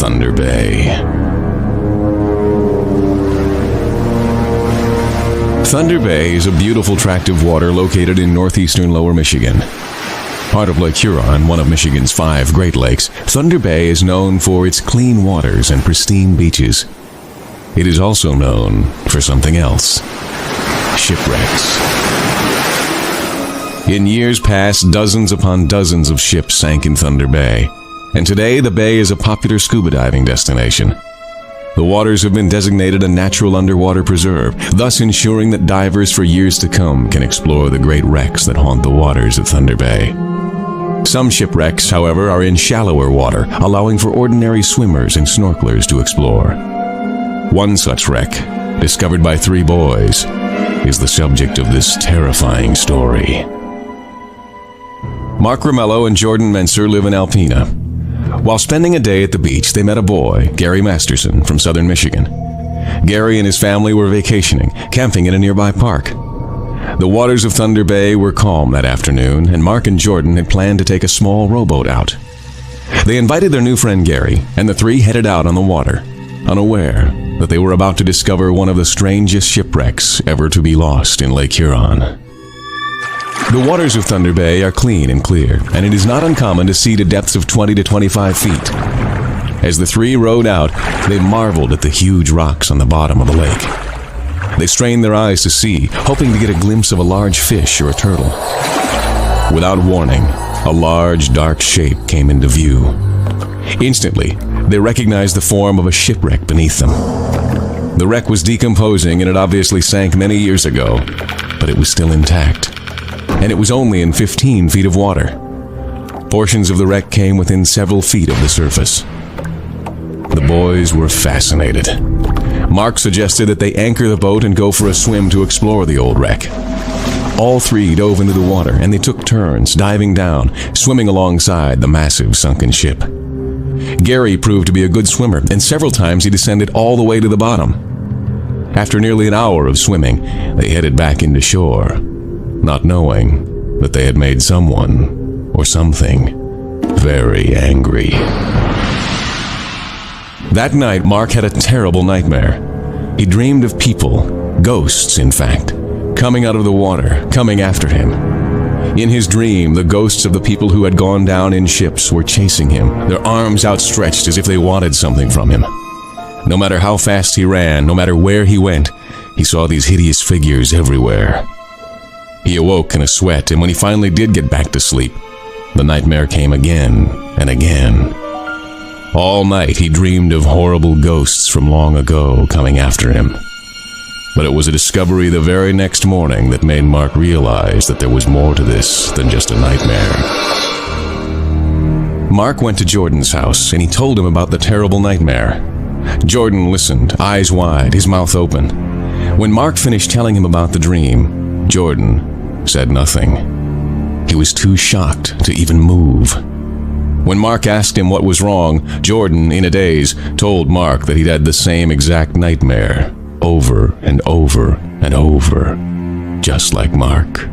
Thunder Bay. Thunder Bay is a beautiful tract of water located in northeastern Lower Michigan. Part of Lake Huron, one of Michigan's 5 Great Lakes, Thunder Bay is known for its clean waters and pristine beaches. It is also known for something else: shipwrecks. In years past, dozens upon dozens of ships sank in Thunder Bay, and today the bay is a popular scuba diving destination. The waters have been designated a natural underwater preserve, thus ensuring that divers for years to come can explore the great wrecks that haunt the waters of Thunder Bay. Some shipwrecks, however, are in shallower water, allowing for ordinary swimmers and snorkelers to explore. One such wreck, discovered by 3 boys, is the subject of this terrifying story. Mark Romello and Jordan Menser live in Alpena. While spending a day at the beach, they met a boy, Gary Masterson, from southern Michigan. Gary and his family were vacationing, camping in a nearby park. The waters of Thunder Bay were calm that afternoon, and Mark and Jordan had planned to take a small rowboat out. They invited their new friend Gary, and the 3 headed out on the water, unaware that they were about to discover one of the strangest shipwrecks ever to be lost in Lake Huron. The waters of Thunder Bay are clean and clear, and it is not uncommon to see to depths of 20 to 25 feet. As the 3 rowed out, they marveled at the huge rocks on the bottom of the lake. They strained their eyes to see, hoping to get a glimpse of a large fish or a turtle. Without warning, a large, dark shape came into view. Instantly, they recognized the form of a shipwreck beneath them. The wreck was decomposing, and it obviously sank many years ago, but it was still intact. And it was only in 15 feet of water. Portions of the wreck came within several feet of the surface. The boys were fascinated. Mark suggested that they anchor the boat and go for a swim to explore the old wreck. All 3 dove into the water, and they took turns diving down, swimming alongside the massive sunken ship. Gary proved to be a good swimmer, and several times he descended all the way to the bottom. After nearly an hour of swimming, they headed back into shore, not knowing that they had made someone or something very angry. That night, Mark had a terrible nightmare. He dreamed of people, ghosts in fact, coming out of the water, coming after him. In his dream, the ghosts of the people who had gone down in ships were chasing him, their arms outstretched as if they wanted something from him. No matter how fast he ran, no matter where he went, he saw these hideous figures everywhere. He awoke in a sweat, and when he finally did get back to sleep, the nightmare came again and again. All night he dreamed of horrible ghosts from long ago coming after him. But it was a discovery the very next morning that made Mark realize that there was more to this than just a nightmare. Mark went to Jordan's house, and he told him about the terrible nightmare. Jordan listened, eyes wide, his mouth open. When Mark finished telling him about the dream, Jordan said nothing. He was too shocked to even move. When Mark asked him what was wrong, Jordan, in a daze, told Mark that he'd had the same exact nightmare, over and over and over, just like Mark.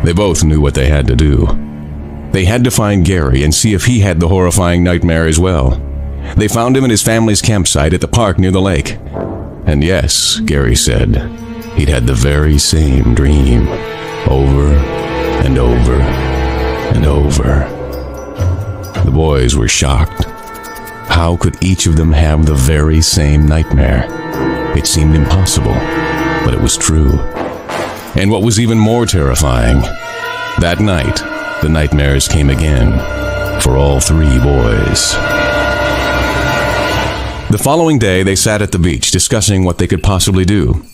They both knew what they had to do. They had to find Gary and see if he had the horrifying nightmare as well. They found him at his family's campsite at the park near the lake. And yes, Gary said, he'd had the very same dream, over and over and over. The boys were shocked. How could each of them have the very same nightmare? It seemed impossible, but it was true. And what was even more terrifying, that night, the nightmares came again for all 3 boys. The following day, they sat at the beach discussing what they could possibly do.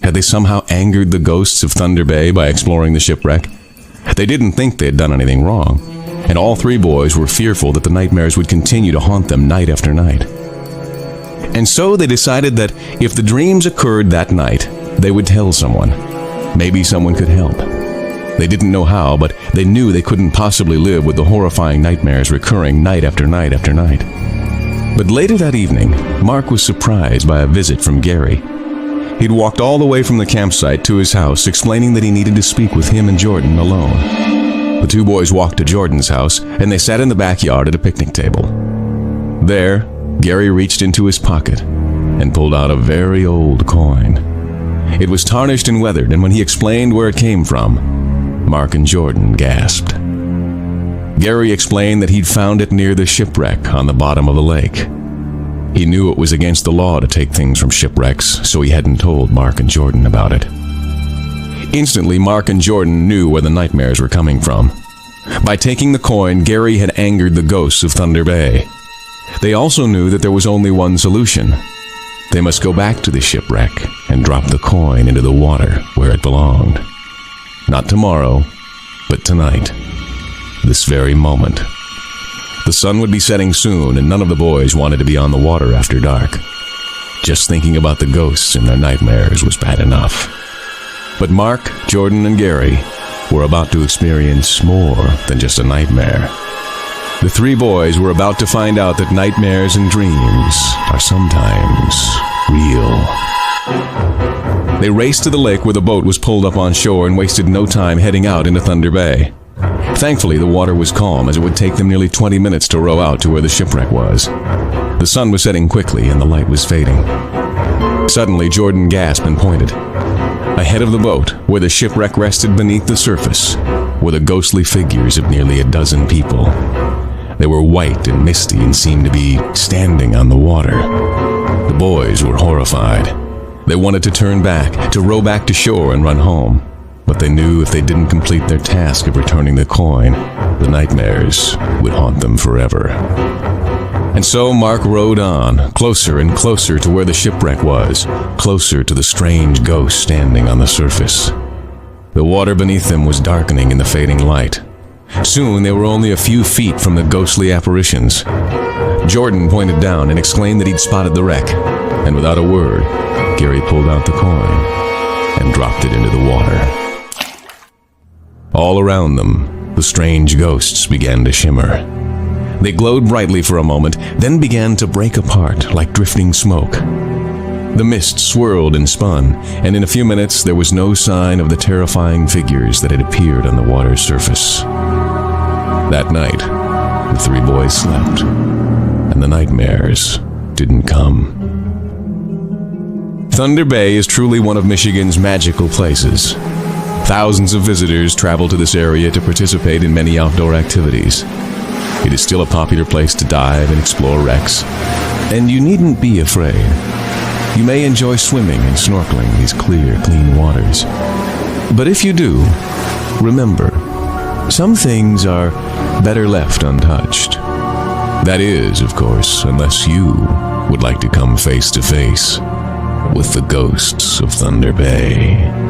Had they somehow angered the ghosts of Thunder Bay by exploring the shipwreck? They didn't think they had done anything wrong, and all 3 boys were fearful that the nightmares would continue to haunt them night after night. And so they decided that if the dreams occurred that night, they would tell someone. Maybe someone could help. They didn't know how, but they knew they couldn't possibly live with the horrifying nightmares recurring night after night after night. But later that evening, Mark was surprised by a visit from Gary. He'd walked all the way from the campsite to his house, explaining that he needed to speak with him and Jordan alone. The 2 boys walked to Jordan's house, and they sat in the backyard at a picnic table. There, Gary reached into his pocket and pulled out a very old coin. It was tarnished and weathered, and when he explained where it came from, Mark and Jordan gasped. Gary explained that he'd found it near the shipwreck on the bottom of the lake. He knew it was against the law to take things from shipwrecks, so he hadn't told Mark and Jordan about it. Instantly, Mark and Jordan knew where the nightmares were coming from. By taking the coin, Gary had angered the ghosts of Thunder Bay. They also knew that there was only one solution. They must go back to the shipwreck and drop the coin into the water where it belonged. Not tomorrow, but tonight. This very moment. The sun would be setting soon, and none of the boys wanted to be on the water after dark. Just thinking about the ghosts in their nightmares was bad enough. But Mark, Jordan, and Gary were about to experience more than just a nightmare. The three boys were about to find out that nightmares and dreams are sometimes real. They raced to the lake where the boat was pulled up on shore and wasted no time heading out into Thunder Bay. Thankfully, the water was calm, as it would take them nearly 20 minutes to row out to where the shipwreck was. The sun was setting quickly and the light was fading. Suddenly, Jordan gasped and pointed. Ahead of the boat, where the shipwreck rested beneath the surface, were the ghostly figures of nearly a dozen people. They were white and misty and seemed to be standing on the water. The boys were horrified. They wanted to turn back, to row back to shore and run home. But they knew if they didn't complete their task of returning the coin, the nightmares would haunt them forever. And so Mark rowed on, closer and closer to where the shipwreck was, closer to the strange ghost standing on the surface. The water beneath them was darkening in the fading light. Soon they were only a few feet from the ghostly apparitions. Jordan pointed down and exclaimed that he'd spotted the wreck, and without a word, Gary pulled out the coin and dropped it into the water. All around them, the strange ghosts began to shimmer. They glowed brightly for a moment, then began to break apart like drifting smoke. The mist swirled and spun, and in a few minutes there was no sign of the terrifying figures that had appeared on the water's surface. That night, the three boys slept, and the nightmares didn't come. Thunder Bay is truly one of Michigan's magical places. Thousands of visitors travel to this area to participate in many outdoor activities. It is still a popular place to dive and explore wrecks, and you needn't be afraid. You may enjoy swimming and snorkeling these clear, clean waters. But if you do, remember, some things are better left untouched. That is, of course, unless you would like to come face to face with the ghosts of Thunder Bay.